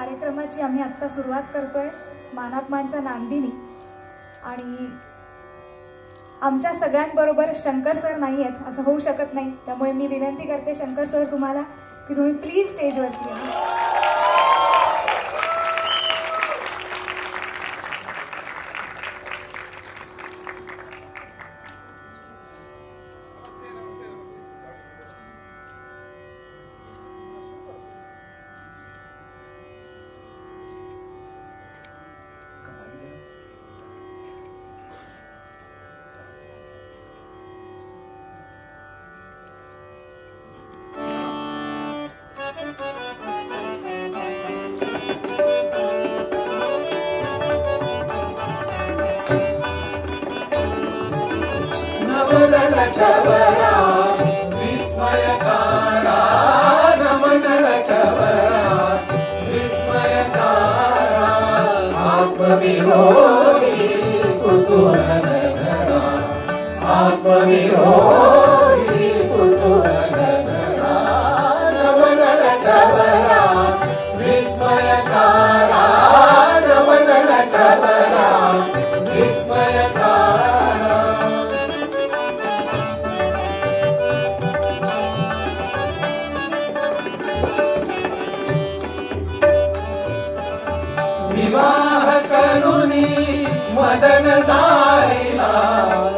कार्यक्रमाची आम्ही आत्ता सुरुवात करतोय मानापमानच्या नांदीनी आणि आमच्या सगळ्यांबरोबर शंकर सर नाही आहेत असं होऊ शकत नाही, त्यामुळे मी विनंती करते शंकर सर तुम्हाला की तुम्ही प्लीज स्टेजवरती या. विवाह करुणी मदन जाईला,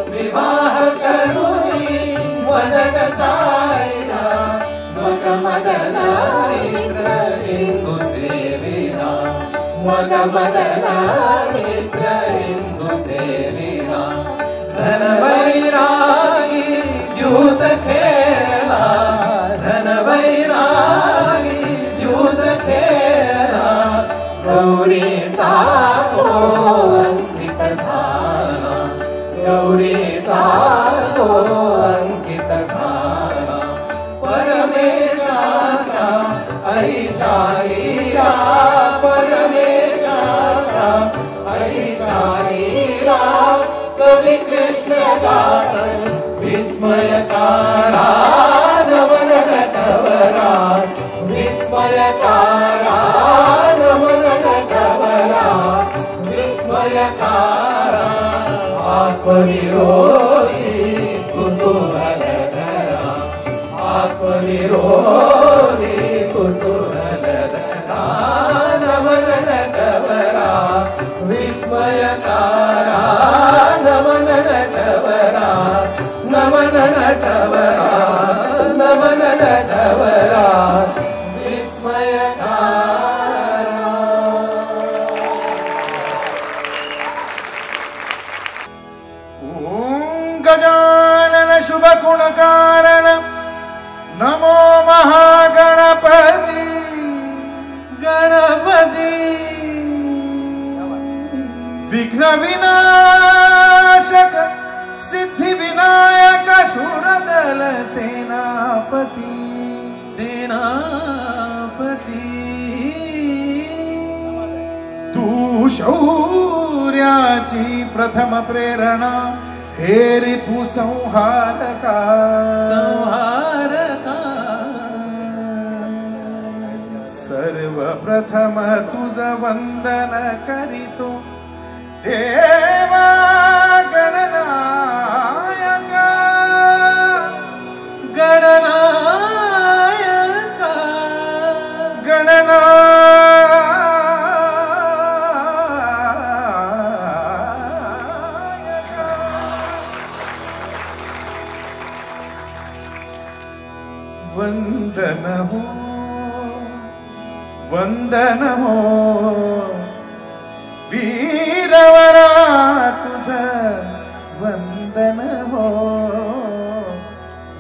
विवाह करुणी मदन जाईला, मग मदन मित्र इंदू सेविना, मग मदन मित्र इंदू सेविना. धन वैरागी द्यूत खेळला, धन वैरागी द्यूत खेळला, गौरीचा तो अंकित झाला, गौरीचा तो अंकित झाला. परमेशाच्या ऐशा लीला, परमेशाच्या ऐशा लीला, कवी कृष्ण गात विस्मयकारा, नवन नटवरा विस्मयकारा, नवन नटवरा विस्मयकारा. आत्मविरोधी कुतूहल धरा, आत्मविरोधी कुतूहल धरा, नवन नटवरा विस्मयकारा, नवन नटवरा, नवन नटवरा, नवन नटवरा विस्मयकारा. गजानन शुभ गुणकारण नमो महागणपती. गणपती विघ्न विनाशक सिद्धि विनायक सुरदल सेनापती, सेनापती. तू शौर्याची प्रथम प्रेरणा, हे रिपु संहारका, संहारका. सर्वप्रथम तुझ वंदन करीतो देवा गणनायका, गणनायका, गणनायका. वंदन हो, वंदन हो वीरवरा तुझ, वंदन हो,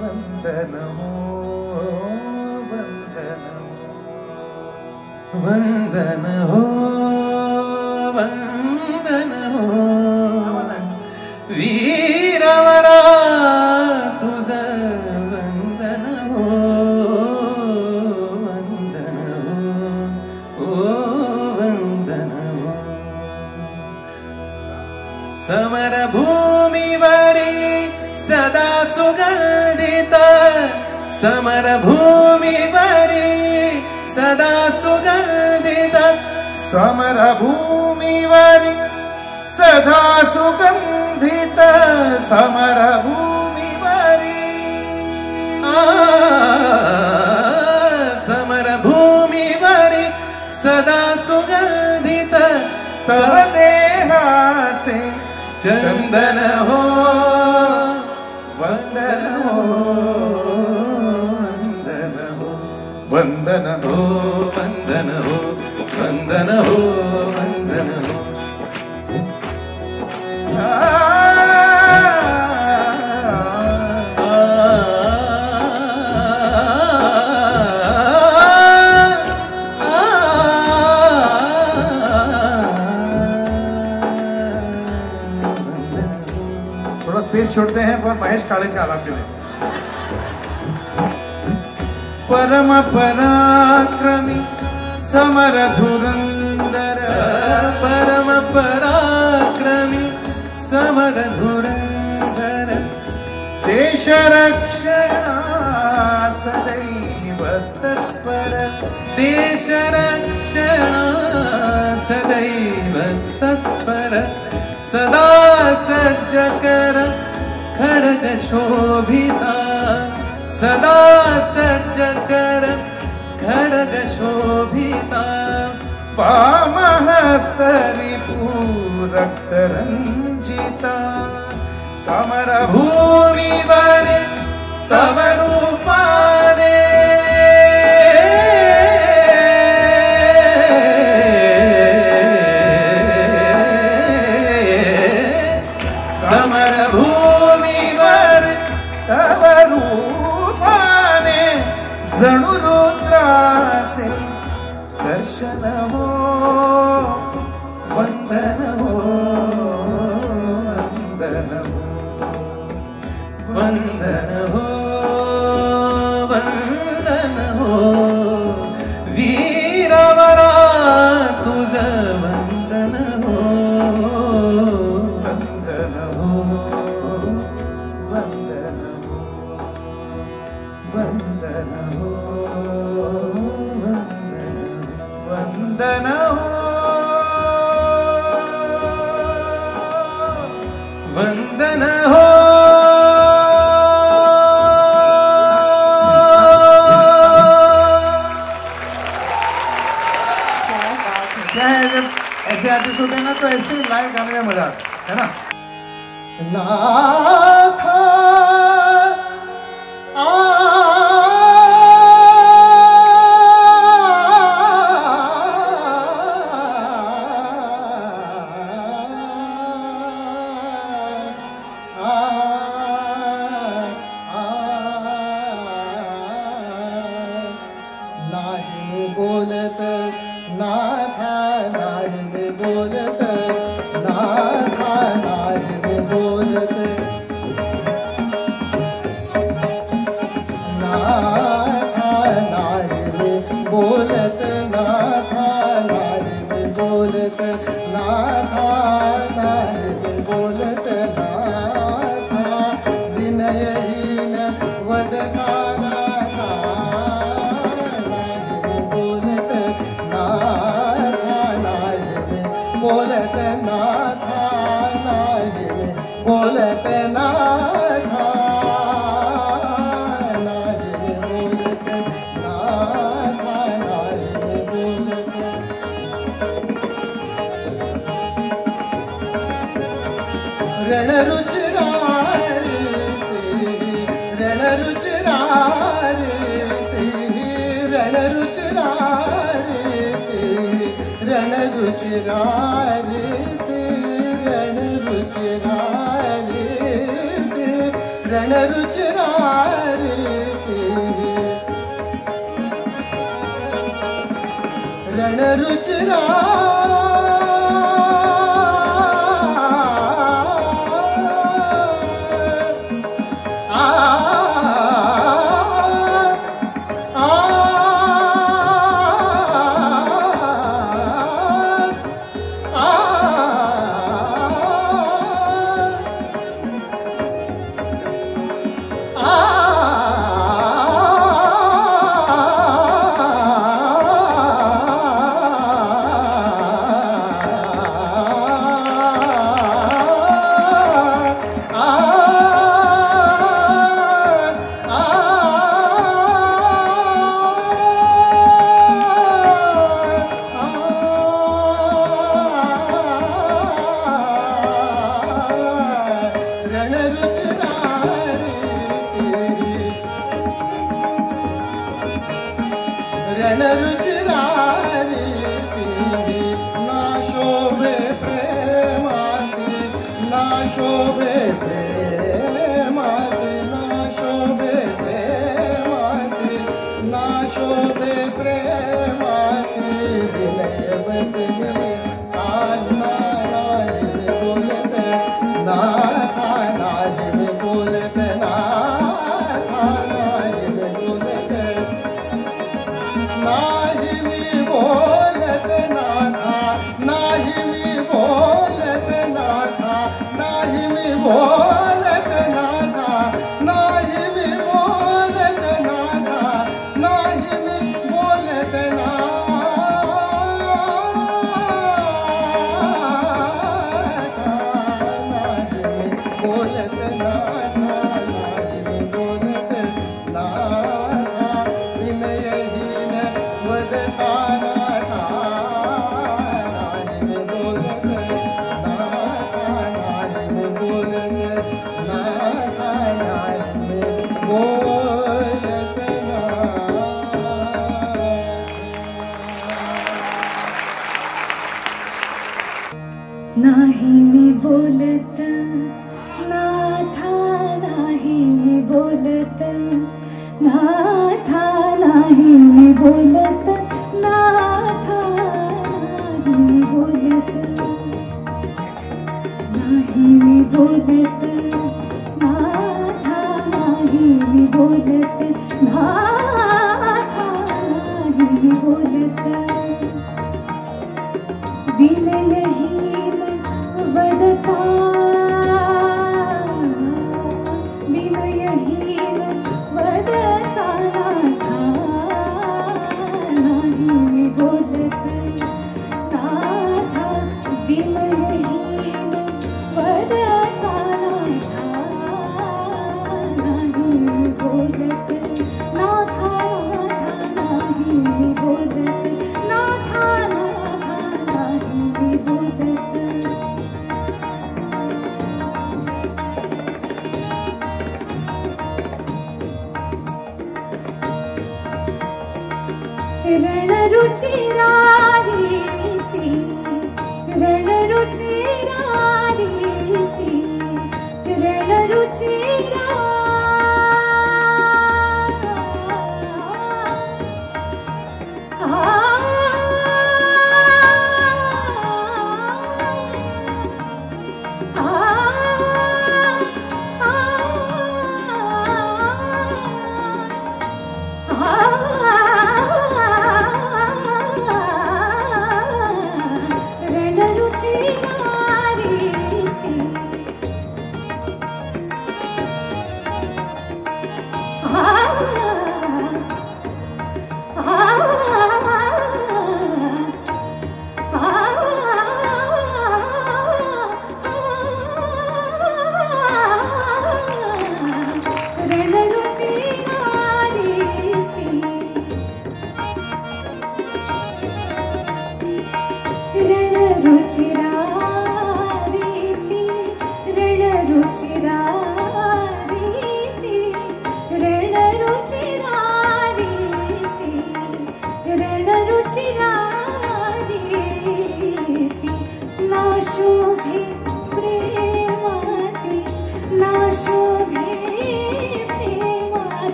वंदन हो, वंदन हो, वंदन हो, वंदन हो वीरवरा तुझ, वंदन हो, वंदन हो, वंदन हो. समरभूमीवरी सदा सुगंधित, समरभूमीवरी सदा सुगंधित समरभूमीवरी सदा सुगंधित समरभूमीवरी समरभूमीवरी सदा सुगंधित तव देहाचे चंदन हो वंदन हो वंदन हो वंदन हो वंदन हो वंदन हो थोड़ा स्पेस छोड़ते हैं फॉर महेश काळे के आलाप के लिए। परम पराक्रमी समर धुरंधर परम पराक्रमी समर धुरंधर देश रक्षणा सदैव तत्पर देश रक्षणा सदैव तत्पर सदा सज्ज कर खड्ग शोभिता सदा सज्ज कर खड्ग शोभिता वामहस्तरि पूरक्त रंजिता समर भूमिवर तव रूपाने समर भूमिवर तव रूपाने जणू रुद्राचे दर्शन हो वंदन हो वंदन हो वंदन हो वंदन हो वीरवरा तुझ वंदन हो वंदन हो वंदन हो वंदन हो वंदन हो वंदन हो क्या है जब ऐसे आर्टिस्ट होते हैं ना तो ऐसे लाइव गाने में मजा आता है ना। नाथा नाही बोलत नाथा नाही बोलत नाथा नाही बोलत नाथा नाही बोलत नाथा नाही बोलत नाथा नाही बोलत नाथा विनयहीन वदना बोलत नाथा नाही बोलत नाथा नाही बोलत नाथा नाही बोलत रणरुचिरार रणरुचिरार रणरुचिरार रणरुचिरार रणरुचिरार रणरुचिरार शोभे प्रेमाती ना शोभे प्रेमाती ना शोभे प्रेमाती विनयवती कान्हा नाही बोलते नाथा नाही बोलते नाथा नाही बोलते नाही मी बोलत नाथा नाही मी बोलत नाथा नाही मी बोलत नाथा नाही मी बोलत नाथा नाही मी बोलत नाथा नाही मी बोलत नाथा नाही मी बोलत नाथा विनयहीन वदता नाथा नाही मी बोलत नाथा नाही मी बोलत नाथा नाही मी बोलत नाही मी बोलत नाथा नाही मी बोलत नाथा नाही मी बोलत नाथा नाही मी बोलत नाही मी बोलत नाथा नाही मी बोलत नाथा नाही मी बोलत विनयहीन वदता विनयहीन वदता नाथा नाही मी बोलत नाथा विनयहीन वदता नाथा नाही मी बोलत नाथा नाही मी बोलत नाथा नाही मी बोलत रणरुचिरारीति रणरुचिरारीति रणरुचिरा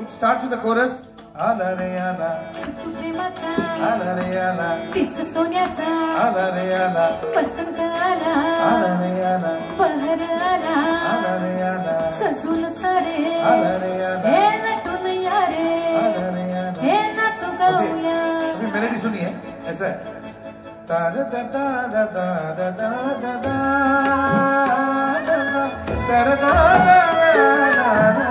It starts with the chorus. Ala re ala, ala re ala, तिस सोन्याचा ala re ala, वसंत आला ala re ala, बहर आला ala re ala, सजून आला रे आला, हे नटून या रे, आला रे आला। हे नाचू गाऊया। अभी मेलेडी सुनिए, ऐसा है ता दा दा दा दा दा दा दा दा दा दा दा दा दा।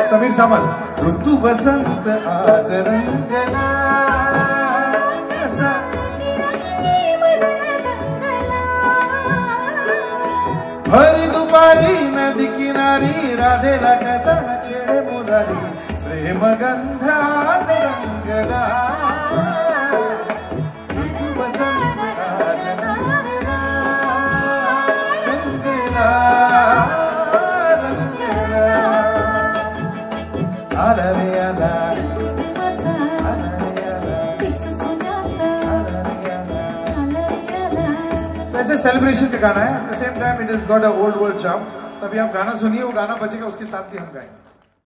समीर सामंत, ऋतू वसंत आज रंगला कसा, भरी दुपारी नदी किनारी राधेला कसा छेडे मुरारी, प्रेम गंध आज रंगला ऋतू वसंत आज रंगला रंगला रंगला। आला रे आला, माझा आला रे आला, किस सोन्याचा, आला रे आला। आला रे आला। वैसे सेलिब्रेशन का गाना है, at the same time it is got a old world charm. तभी आप गाना सुनिए, वो गाना बचेगा उसके साथ भी हम गाएंगे।